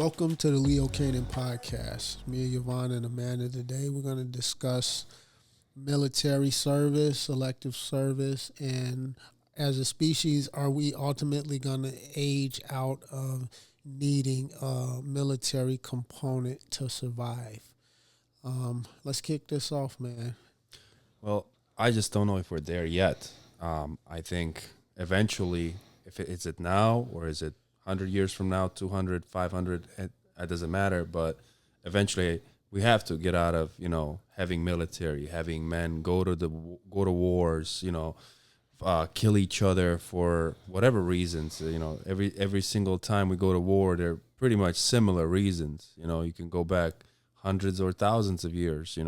Welcome to the Leo Cannon podcast. Me and Yvonne and Amanda today. We're going to discuss military service, elective service, and as a species, are we ultimately going to age out of needing a military component to survive? Let's kick this off, man. Well, I just don't know if we're there yet. I think eventually, is it now or is it 100 years from now, 200, 500, it doesn't matter. But eventually, we have to get out of having military, having men go to wars, kill each other for whatever reasons. Every single time we go to war, they're pretty much similar reasons. You can go back hundreds or thousands of years.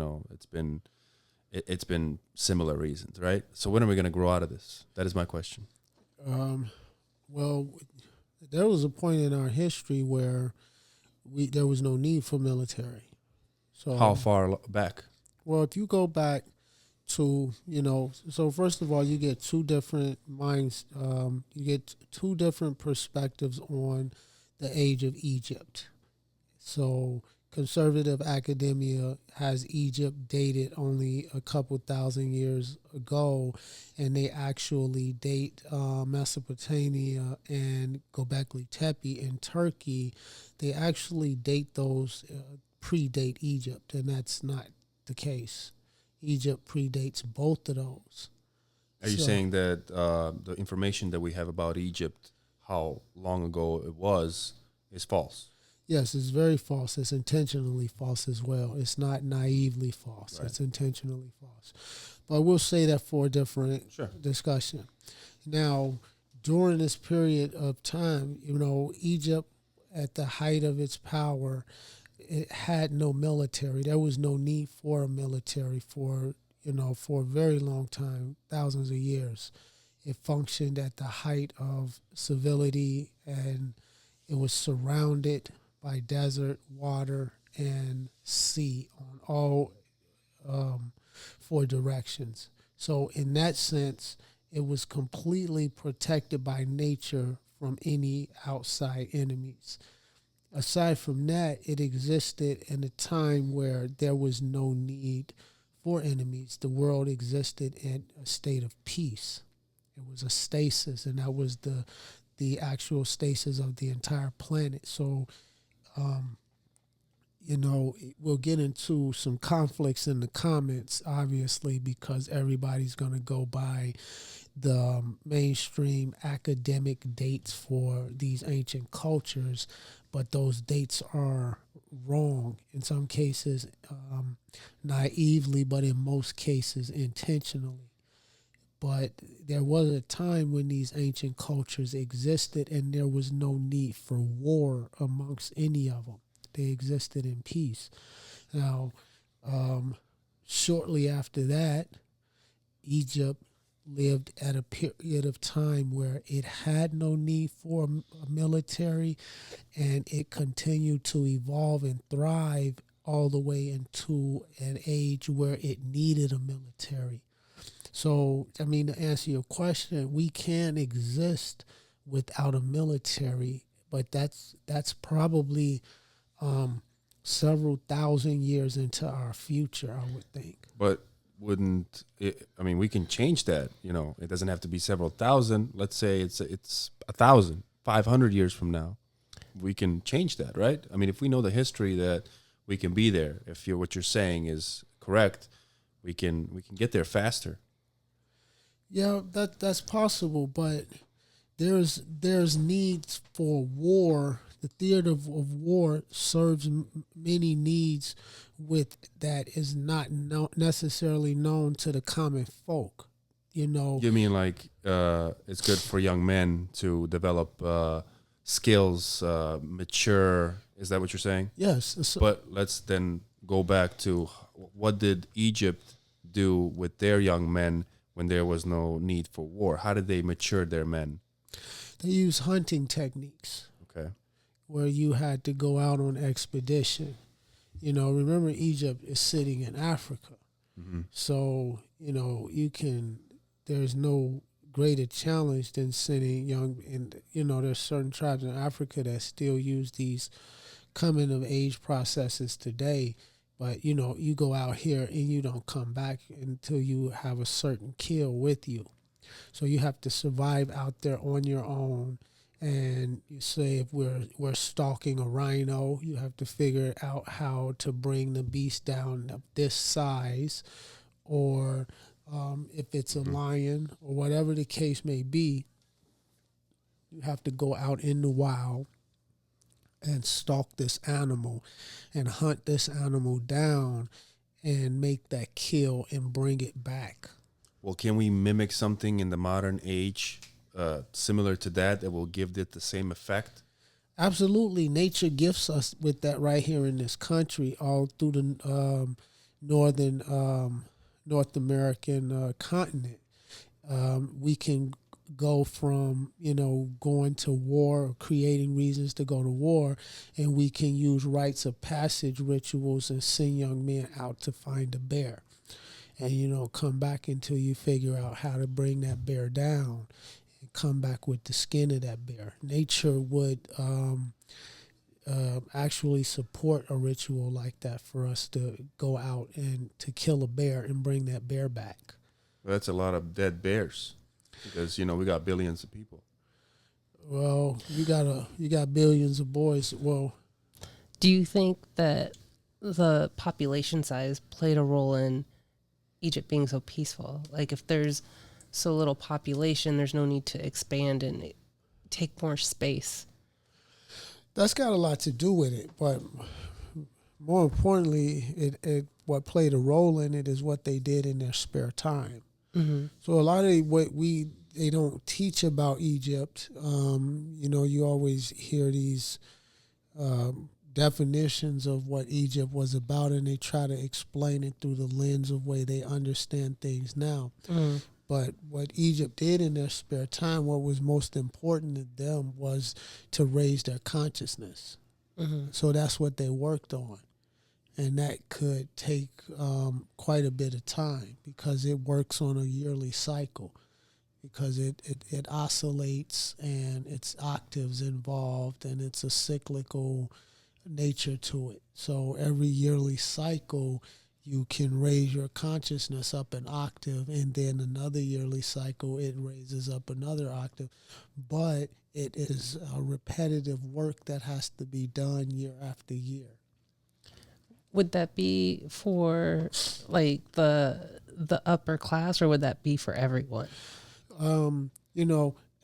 It's been similar reasons, right? So when are we going to grow out of this? That is my question. Well, there was a point in our history where there was no need for military. So how far back? Well, if you go back to, so first of all, you get two different minds. You get two different perspectives on the age of Egypt. So conservative academia has Egypt dated only a couple thousand years ago, and they actually date Mesopotamia and Göbekli Tepe in Turkey. They actually date those predate Egypt, and that's not the case. Egypt predates both of those. Are you saying that the information that we have about Egypt, how long ago it was, is false? Yes, it's very false. It's intentionally false as well. It's not naively false. Right. It's intentionally false. But we'll say that for a different discussion. Now, during this period of time, Egypt, at the height of its power, it had no military. There was no need for a military for a very long time, thousands of years. It functioned at the height of civility, and it was surrounded by desert, water, and sea on all four directions. So in that sense, it was completely protected by nature from any outside enemies. Aside from that, it existed in a time where there was no need for enemies. The world existed in a state of peace. It was a stasis, and that was the actual stasis of the entire planet. So we'll get into some conflicts in the comments, obviously, because everybody's going to go by the mainstream academic dates for these ancient cultures, but those dates are wrong in some cases, naively, but in most cases intentionally. But there was a time when these ancient cultures existed and there was no need for war amongst any of them. They existed in peace. Now, shortly after that, Egypt lived at a period of time where it had no need for a military, and it continued to evolve and thrive all the way into an age where it needed a military. So, to answer your question, we can exist without a military, but that's probably several thousand years into our future, I would think. But wouldn't it, we can change that. It doesn't have to be several thousand. Let's say it's 1,000, 500 years from now, we can change that, right? If we know the history, that we can be there. If what you're saying is correct, we can get there faster. Yeah, that's possible, but there's needs for war. The theater of war serves many needs with that is not necessarily known to the common folk. You mean like it's good for young men to develop skills, mature? Is that what you're saying? Yes. But let's then go back to what did Egypt do with their young men when there was no need for war? How did they mature their men? They use hunting techniques. Okay. Where you had to go out on expedition. Remember, Egypt is sitting in Africa. Mm-hmm. So, there's no greater challenge than sending young, and, there's certain tribes in Africa that still use these coming of age processes today. But, you go out here and you don't come back until you have a certain kill with you. So you have to survive out there on your own. And you say if we're stalking a rhino, you have to figure out how to bring the beast down of this size, or if it's a lion or whatever the case may be, you have to go out in the wild and stalk this animal and hunt this animal down and make that kill and bring it back. Well, can we mimic something in the modern age similar to that will give it the same effect? Absolutely. Nature gifts us with that right here in this country, all through the North American continent. We can go from, going to war, or creating reasons to go to war, and we can use rites of passage rituals and send young men out to find a bear. And, come back until you figure out how to bring that bear down and come back with the skin of that bear. Nature would actually support a ritual like that for us to go out and to kill a bear and bring that bear back. Well, that's a lot of dead bears because, we got billions of people. Well, you got billions of boys. Well, do you think that the population size played a role in Egypt being so peaceful? Like, if there's so little population, there's no need to expand and take more space. That's got a lot to do with it, but more importantly, it what played a role in it is what they did in their spare time. Mm-hmm. So a lot of what they don't teach about Egypt. You always hear these definitions of what Egypt was about, and they try to explain it through the lens of way they understand things now. Mm. But what Egypt did in their spare time, what was most important to them was to raise their consciousness. Mm-hmm. So that's what they worked on. And that could take quite a bit of time because it works on a yearly cycle, because it oscillates and it's octaves involved and it's a cyclical nature to it. So every yearly cycle, you can raise your consciousness up an octave, and then another yearly cycle, it raises up another octave. But it is a repetitive work that has to be done year after year. Would that be for like the upper class, or would that be for everyone?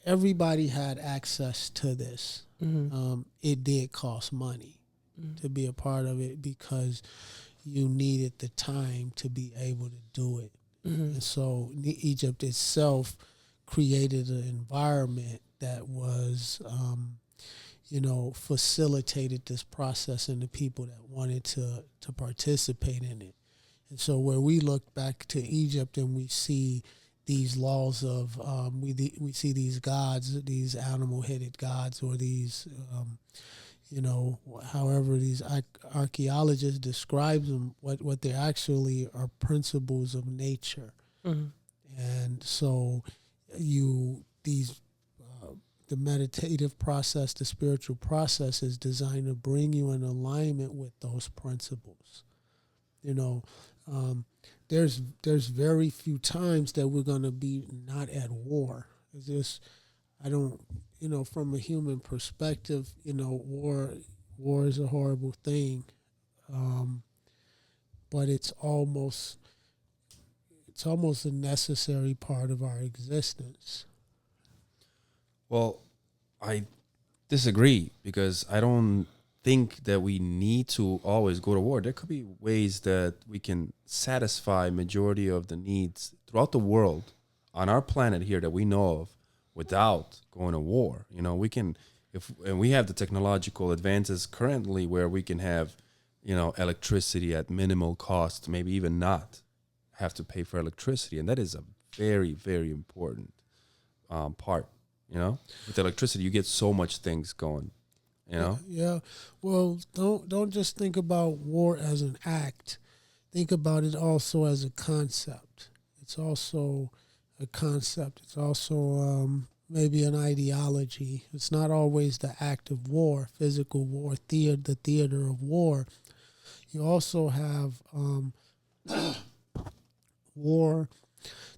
Everybody had access to this. Mm-hmm. It did cost money to be a part of it because you needed the time to be able to do it. Mm-hmm. And so Egypt itself created an environment that was, facilitated this process and the people that wanted to participate in it. And so where we look back to Egypt and we see these laws of, we see these gods, these animal-headed gods, or these, however these archaeologists describe them, what they actually are principles of nature. Mm-hmm. And so the meditative process, the spiritual process is designed to bring you in alignment with those principles. There's very few times that we're going to be not at war. It's just, from a human perspective, war is a horrible thing. But it's almost a necessary part of our existence. Well, I disagree because I don't think that we need to always go to war. There could be ways that we can satisfy majority of the needs throughout the world on our planet here that we know of without going to war. We can, and we have the technological advances currently where we can have, electricity at minimal cost, maybe even not have to pay for electricity. And that is a very, very important part. With electricity, you get so much things going. Yeah. Well, don't just think about war as an act. Think about it also as a concept. It's also a concept. It's also maybe an ideology. It's not always the act of war, physical war, the theater of war. You also have war.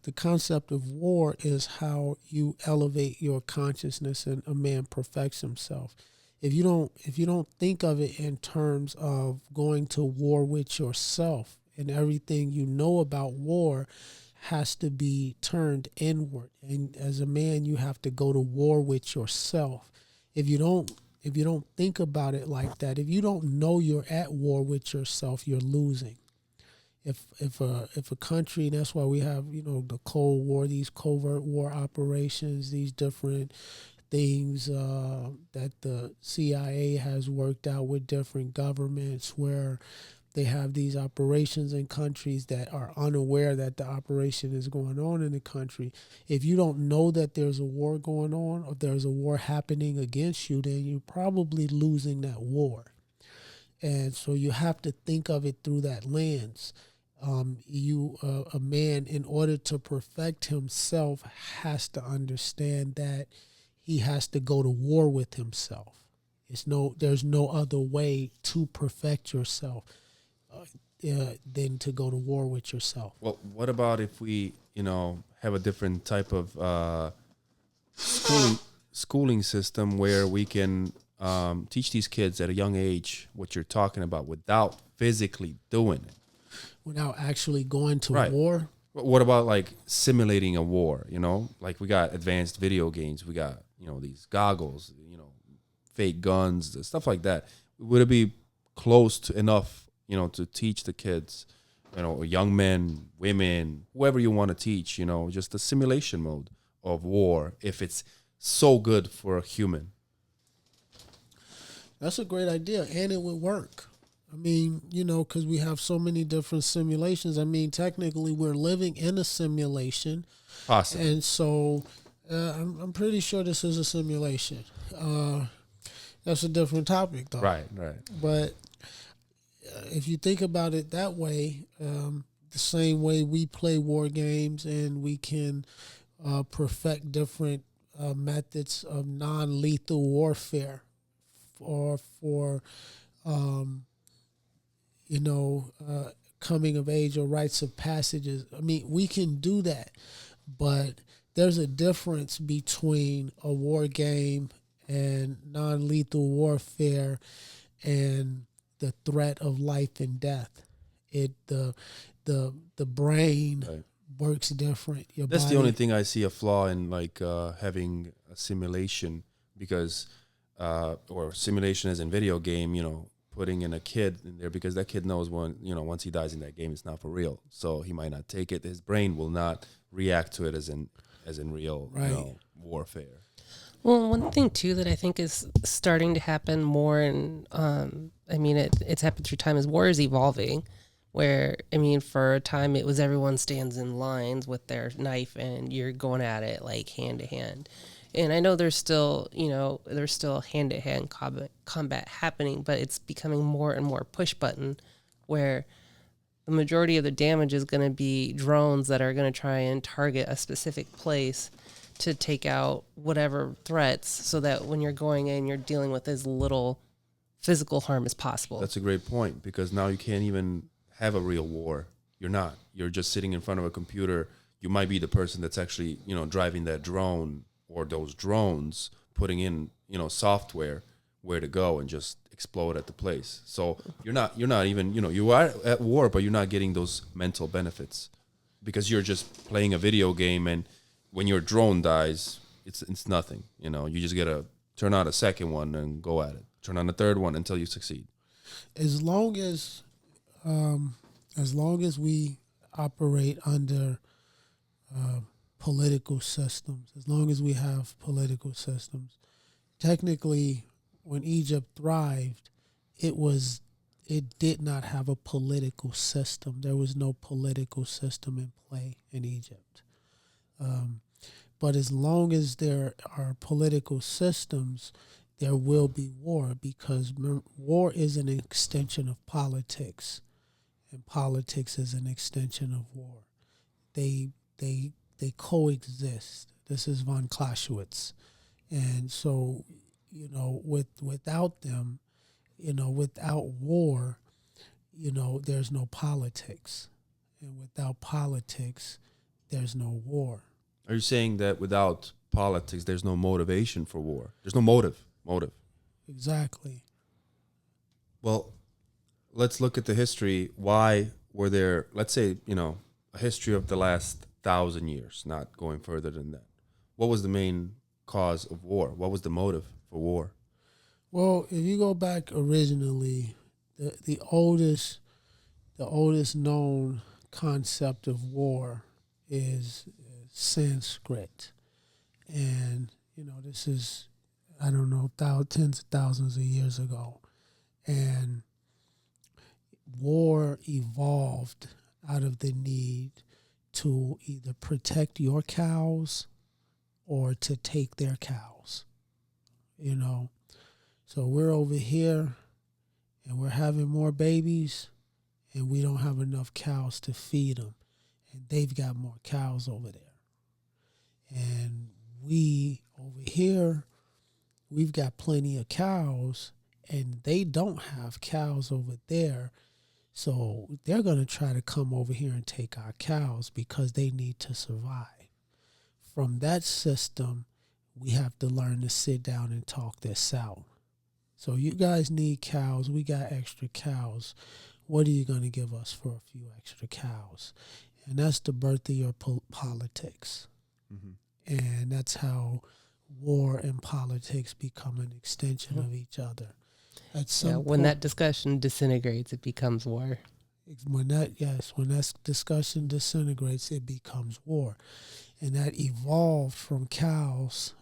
The concept of war is how you elevate your consciousness and a man perfects himself. If you don't think of it in terms of going to war with yourself, and everything you know about war has to be turned inward, and as a man you have to go to war with yourself. If you don't think about it like that, if you don't know you're at war with yourself, you're losing. If a country, and that's why we have, the Cold War, these covert war operations, these different things that the CIA has worked out with different governments, where they have these operations in countries that are unaware that the operation is going on in the country. If you don't know that there's a war going on, or there's a war happening against you, then you're probably losing that war. And so you have to think of it through that lens. A man, in order to perfect himself, has to understand that he has to go to war with himself. There's no other way to perfect yourself than to go to war with yourself. Well, what about if we, have a different type of schooling system where we can teach these kids at a young age what you're talking about without physically doing it? Without actually going to Right. war? What about like simulating a war? Like we got advanced video games, we got these goggles, fake guns, stuff like that. Would it be close to enough, to teach the kids, young men, women, whoever you want to teach, just the simulation mode of war, if it's so good for a human? That's a great idea, and it would work. I mean, because we have so many different simulations. I mean, technically, we're living in a simulation. Awesome. And so I'm pretty sure this is a simulation. That's a different topic, though. Right. But if you think about it that way, the same way we play war games and we can perfect different methods of non-lethal warfare, or for coming of age or rites of passages. I mean, we can do that, but there's a difference between a war game and non-lethal warfare and the threat of life and death. The brain Right. works different. That's the only thing I see a flaw in, like having a simulation, because or simulation as in video game, putting in a kid in there, because that kid knows once he dies in that game, it's not for real. So he might not take it. His brain will not react to it as in real, right. Warfare. Well, one thing too that I think is starting to happen more, and it's happened through time, is war is evolving. Where, for a time it was everyone stands in lines with their knife and you're going at it like hand to hand. And I know there's still hand to hand combat happening, but it's becoming more and more push button, where the majority of the damage is going to be drones that are going to try and target a specific place to take out whatever threats, so that when you're going in, you're dealing with as little physical harm as possible. That's a great point, because now you can't even have a real war. You're not. You're just sitting in front of a computer. You might be the person that's actually, driving that drone or those drones, putting in, software where to go and just explode at the place. So you're not even, you are at war, but you're not getting those mental benefits, because you're just playing a video game, and when your drone dies, it's nothing. You just gotta turn on a second one and go at it. Turn on the third one until you succeed. As long as we operate under political systems, as long as we have political systems, technically, when Egypt thrived, it did not have a political system. There was no political system in play in Egypt. But as long as there are political systems, there will be war, because war is an extension of politics, and politics is an extension of war. They coexist. This is von Clausewitz. And so, without them, without war, there's no politics. And without politics, there's no war. Are you saying that without politics, there's no motivation for war? There's no motive. Exactly. Well, let's look at the history. Why were there, let's say, a history of the last 1,000 years, not going further than that. What was the main cause of war? What was the motive for war? Well, if you go back originally, the oldest known concept of war is Sanskrit. And, this is, I don't know, tens of thousands of years ago. And war evolved out of the need to either protect your cows or to take their cows, So we're over here and we're having more babies and we don't have enough cows to feed them. And they've got more cows over there. And we over here, we've got plenty of cows and they don't have cows over there. So they're going to try to come over here and take our cows because they need to survive. From that system, we have to learn to sit down and talk this out. So you guys need cows. We got extra cows. What are you going to give us for a few extra cows? And that's the birth of your politics. Mm-hmm. And that's how war and politics become an extension of each other. When that discussion disintegrates, it becomes war. When that discussion disintegrates, it becomes war. And that evolved from cows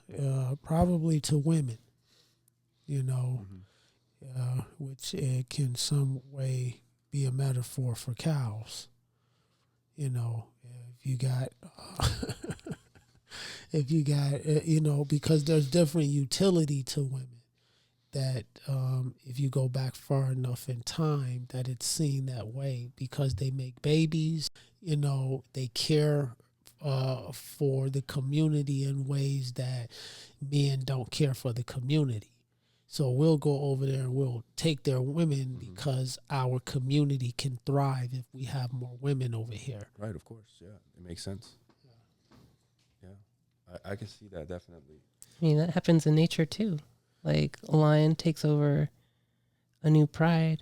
probably to women, which it can some way be a metaphor for cows. If you got, because there's different utility to women. That if you go back far enough in time, that it's seen that way because they make babies, they care for the community in ways that men don't care for the community. So we'll go over there and we'll take their women because our community can thrive if we have more women over here. Right, of course. Yeah, it makes sense. Yeah. I can see that definitely. I mean, that happens in nature too. Like a lion takes over a new pride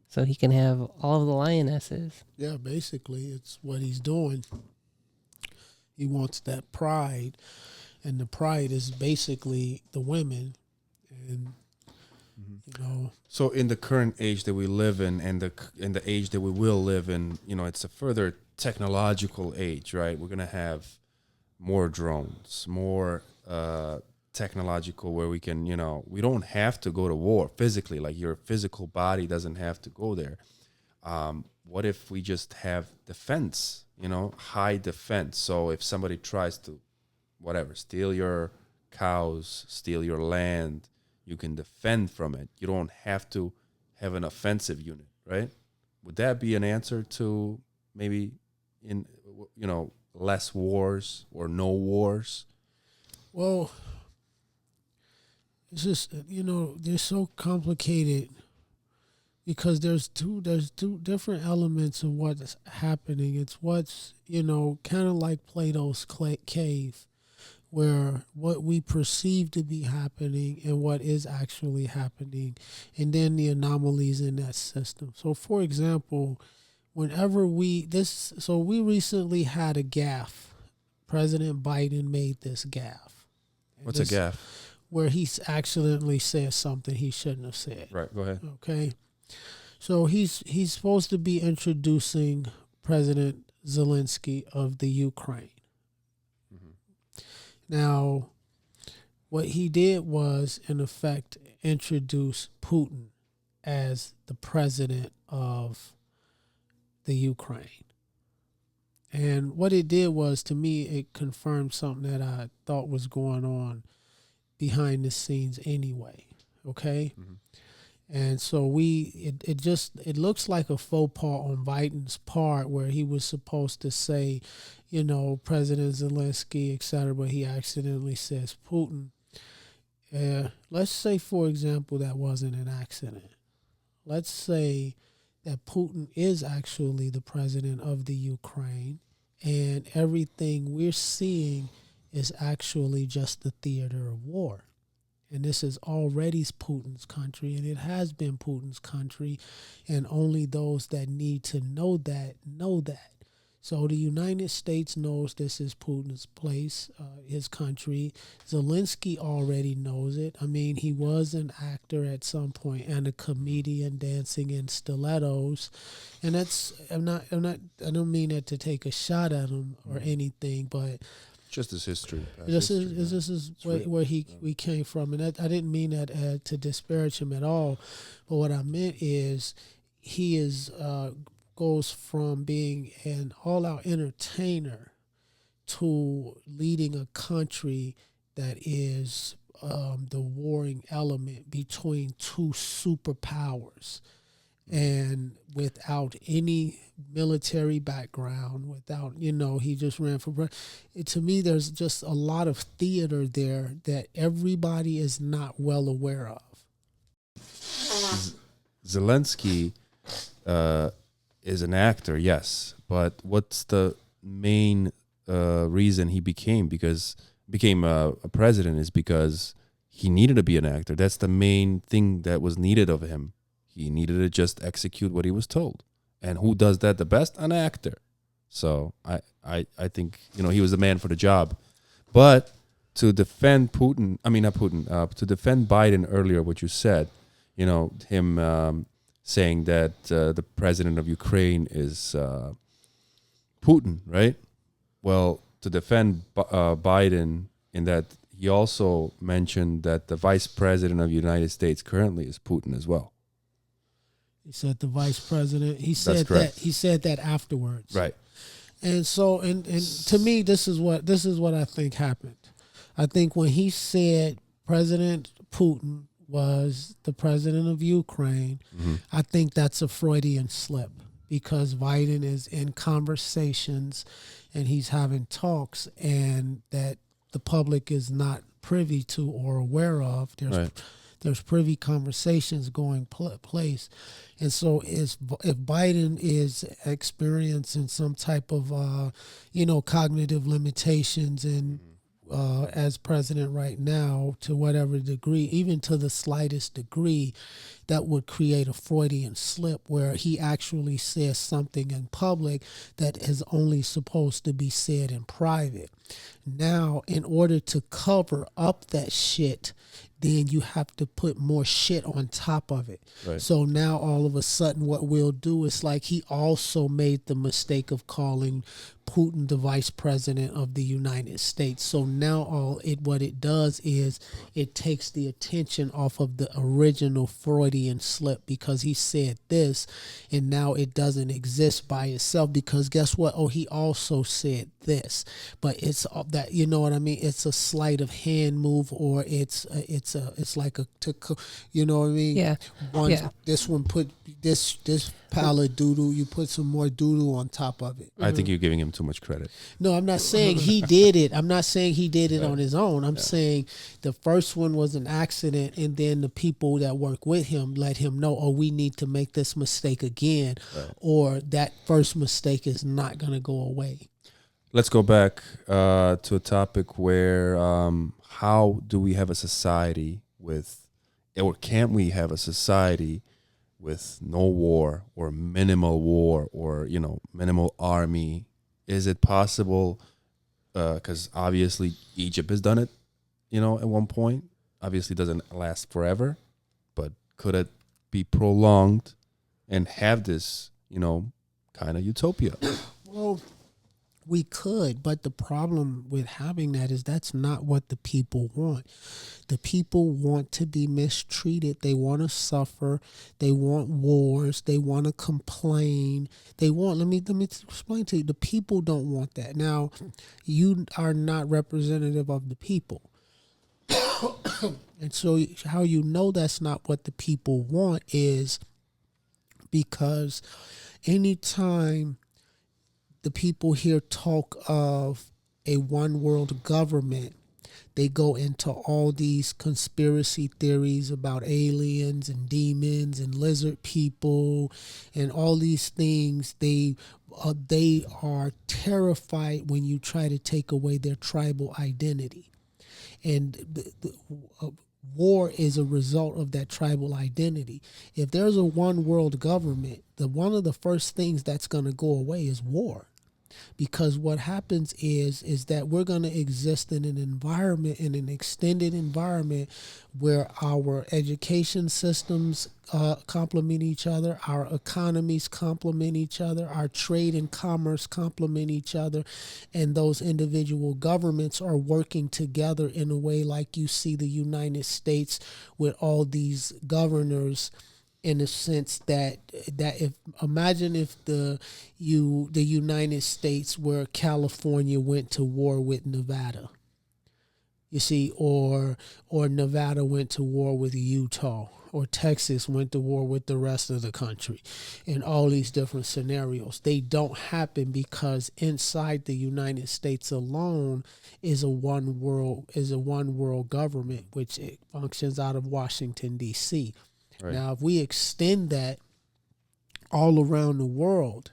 so he can have all of the lionesses. Yeah, basically it's what he's doing. He wants that pride, and the pride is basically the women. And So in the current age that we live in, and the age that we will live in, it's a further technological age, right? We're gonna have more drones, more technological, where we can, we don't have to go to war physically. Like your physical body doesn't have to go there. What if we just have defense? High defense. So if somebody tries to, steal your cows, steal your land, you can defend from it. You don't have to have an offensive unit, right? Would that be an answer to maybe less wars or no wars? Well, it's just, they're so complicated because there's two different elements of what's happening. It's what's, kind of like Plato's cave, where what we perceive to be happening and what is actually happening, and then the anomalies in that system. So, for example, we recently had a gaffe. President Biden made this gaffe. What's a gaffe? Where he accidentally said something he shouldn't have said. Right, go ahead. Okay. So he's supposed to be introducing President Zelensky of the Ukraine. Mm-hmm. Now, what he did was, in effect, introduce Putin as the president of the Ukraine. And what it did was, to me, it confirmed something that I thought was going on behind the scenes anyway, okay? Mm-hmm. And so it looks like a faux pas on Biden's part where he was supposed to say, President Zelensky, et cetera, but he accidentally says Putin. Let's say, for example, that wasn't an accident. Let's say that Putin is actually the president of the Ukraine, and everything we're seeing is actually just the theater of war. And this is already Putin's country, and it has been Putin's country, and only those that need to know that know that. So the United States knows this is Putin's place, his country. Zelensky already knows it. I mean, he was an actor at some point and a comedian dancing in stilettos, and I don't mean that to take a shot at him or anything, but just his history. This is where we came from, and I didn't mean that to disparage him at all. But what I meant is he goes from being an all-out entertainer to leading a country that is the warring element between two superpowers. And without any military background, he just ran for president. To me, there's just a lot of theater there that everybody is not well aware of. Zelensky is an actor, yes, but what's the main reason he became a president is because he needed to be an actor. That's the main thing that was needed of him. He needed to just execute what he was told. And who does that the best? An actor. So I think, he was the man for the job. But to defend to defend Biden earlier, what you said, him saying that the president of Ukraine is Putin, right? Well, to defend Biden in that, he also mentioned that the vice president of the United States currently is Putin as well. He said the vice president. He said that. He said that afterwards. Right. And so, and to me, this is what I think happened. I think when he said President Putin was the president of Ukraine, I think that's a Freudian slip because Biden is in conversations and he's having talks, and that the public is not privy to or aware of. There's privy conversations going place. And so if Biden is experiencing some type of, cognitive limitations and as president right now, to whatever degree, even to the slightest degree, that would create a Freudian slip where he actually says something in public that is only supposed to be said in private. Now, in order to cover up that shit, then you have to put more shit on top of it. Right. So now all of a sudden what we'll do is like he also made the mistake of calling Putin the vice president of the United States. So now what it does is it takes the attention off of the original Freudian slip because he said this, and now it doesn't exist by itself because guess what? Oh, he also said this. But it's that, you know what I mean? It's a sleight of hand move, or it's like you know what I mean? Yeah. This one put this pile of doodle, you put some more doodle on top of it. I think you're giving him too much credit. No, I'm not saying he did it. I'm not saying he did it on his own. I'm saying the first one was an accident, and then the people that work with him let him know, oh, we need to make this mistake again, or that first mistake is not going to go away. Let's go back to a topic where how do we have a society or can we have a society with no war or minimal war or, minimal army? Is it possible? Because obviously Egypt has done it, at one point. Obviously it doesn't last forever, but could it be prolonged and have this, kind of utopia? Well, we could, but the problem with having that is that's not what the people want. The people want to be mistreated. They want to suffer. They want wars. They want to complain. Let me explain to you. The people don't want that. Now, you are not representative of the people. And so how you know that's not what the people want is because anytime the people hear talk of a one world government, they go into all these conspiracy theories about aliens and demons and lizard people and all these things. They are terrified when you try to take away their tribal identity. And war is a result of that tribal identity. If there's a one world government, one of the first things that's going to go away is war. Because what happens is that we're going to exist in an environment, in an extended environment, where our education systems complement each other, our economies complement each other, our trade and commerce complement each other, and those individual governments are working together in a way like you see the United States with all these governors, in a sense that if imagine if the United States where California went to war with Nevada, you see, or Nevada went to war with Utah, or Texas went to war with the rest of the country, in all these different scenarios. They don't happen because inside the United States alone is a one world government, which it functions out of Washington, D.C. Right. Now, if we extend that all around the world,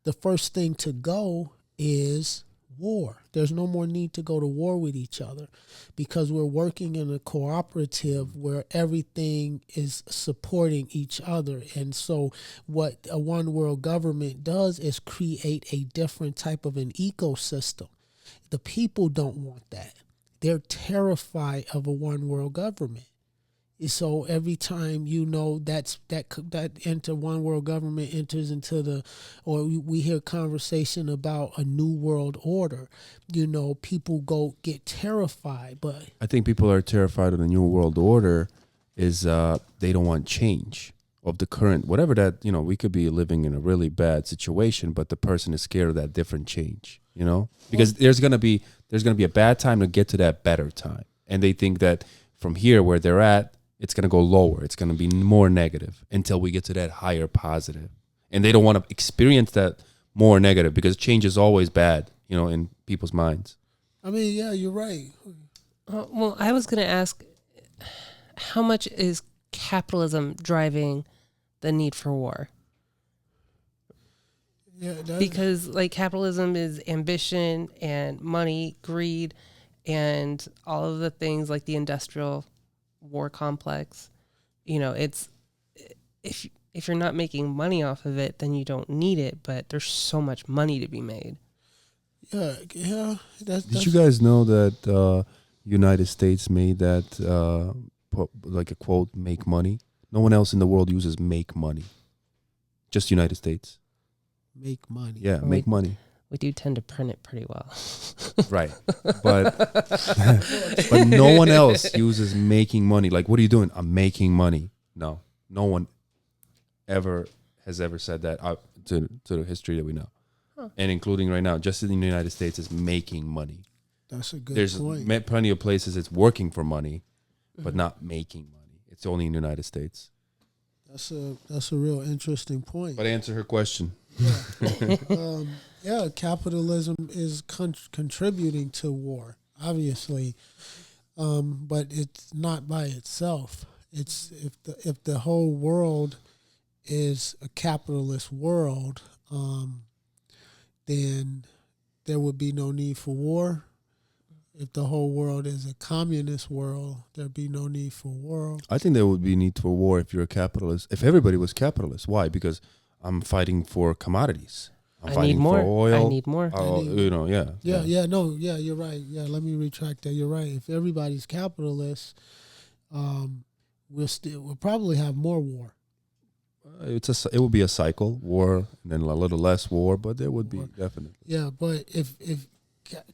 the first thing to go is war. There's no more need to go to war with each other because we're working in a cooperative where everything is supporting each other. And so what a one world government does is create a different type of an ecosystem. The people don't want that. They're terrified of a one world government. So every time that enter one world government enters into or we hear conversation about a new world order, people get terrified. But I think people are terrified of the new world order is they don't want change of the current, whatever that, we could be living in a really bad situation, but the person is scared of that different change, because there's going to be a bad time to get to that better time. And they think that from here where they're at, it's going to go lower. It's going to be more negative until we get to that higher positive. And they don't want to experience that more negative because change is always bad, in people's minds. I mean, yeah, you're right. Well, I was going to ask, how much is capitalism driving the need for war? Yeah, because capitalism is ambition and money, greed, and all of the things like the industrial war complex. It's if you're not making money off of it, then you don't need it, but there's so much money to be made. Did you guys know that United States made that like a quote, make money? No one else in the world uses make money, just United States. Make money. Yeah, make money. We do tend to print it pretty well. Right. But but no one else uses making money. Like, what are you doing? I'm making money. No one has ever said that to the history that we know. Huh. And including right now, just in the United States, is making money. That's a good point. There's plenty of places it's working for money, but not making money. It's only in the United States. That's a real interesting point. But answer her question. Yeah. Capitalism is contributing to war, obviously, but it's not by itself. It's if the whole world is a capitalist world, then there would be no need for war. If the whole world is a communist world, there'd be no need for war. I think there would be need for war if you're a capitalist. If everybody was capitalist, why? Because I'm fighting for commodities. I'm fighting for oil. I need more. Yeah, you're right. Yeah, let me retract that. You're right. If everybody's capitalist, we'll probably have more war. It would be a cycle, war, and then a little less war, but there would be definitely. Yeah, but if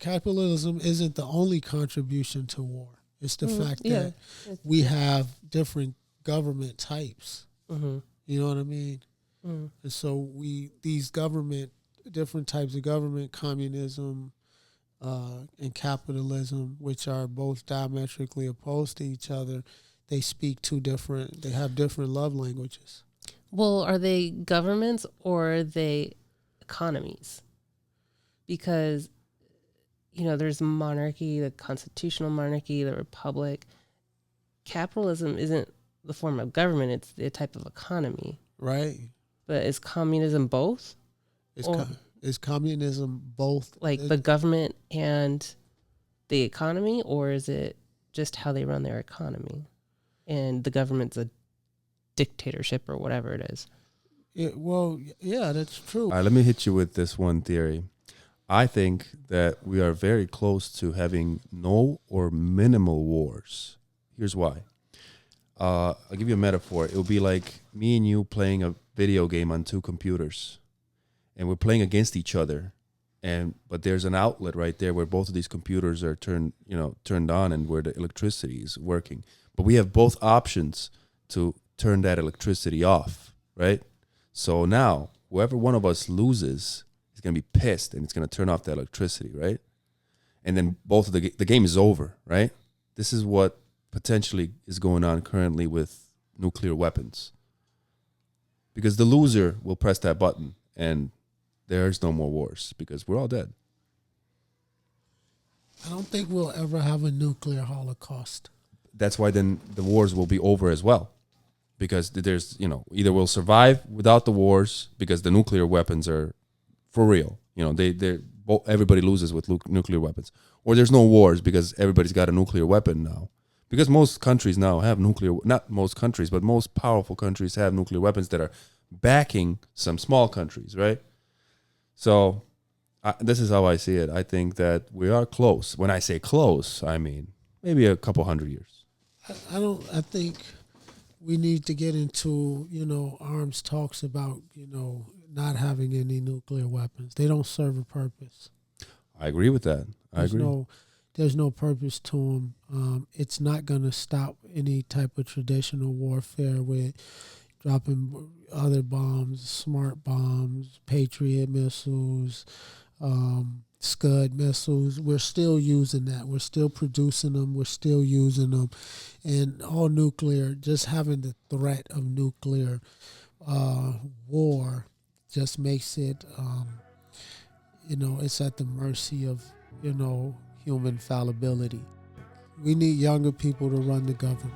capitalism isn't the only contribution to war, it's the fact that we have different government types. Mm-hmm. You know what I mean? Mm. And so these different types of government, communism, and capitalism, which are both diametrically opposed to each other, they they have different love languages. Well, are they governments or are they economies? Because, there's monarchy, the constitutional monarchy, the republic. Capitalism isn't the form of government, it's the type of economy. Right. But is communism both? Is communism both? Like the government and the economy, or is it just how they run their economy? And the government's a dictatorship or whatever it is. Yeah, that's true. All right, let me hit you with this one theory. I think that we are very close to having no or minimal wars. Here's why. I'll give you a metaphor. It will be like me and you playing a video game on two computers, and we're playing against each other. But there's an outlet right there where both of these computers are turned on, and where the electricity is working. But we have both options to turn that electricity off, right? So now, whoever one of us loses is going to be pissed, and it's going to turn off the electricity, right? And then both of the game is over, right? This is what potentially is going on currently with nuclear weapons. Because the loser will press that button, and there's no more wars because we're all dead. I don't think we'll ever have a nuclear holocaust. That's why then the wars will be over as well. Because there's, either we'll survive without the wars because the nuclear weapons are for real. Everybody loses with nuclear weapons. Or there's no wars because everybody's got a nuclear weapon now. Because most countries now have not most countries, but most powerful countries have nuclear weapons that are backing some small countries, right? So this is how I see it. I think that we are close. When I say close, I mean maybe a couple hundred years. I think we need to get into, arms talks about, not having any nuclear weapons. They don't serve a purpose. I agree with that. There's no purpose to them. It's not going to stop any type of traditional warfare with dropping other bombs, smart bombs, Patriot missiles, Scud missiles. We're still using that. We're still producing them. We're still using them. And all nuclear, just having the threat of nuclear war just makes it, it's at the mercy of, human fallibility. We need younger people to run the government.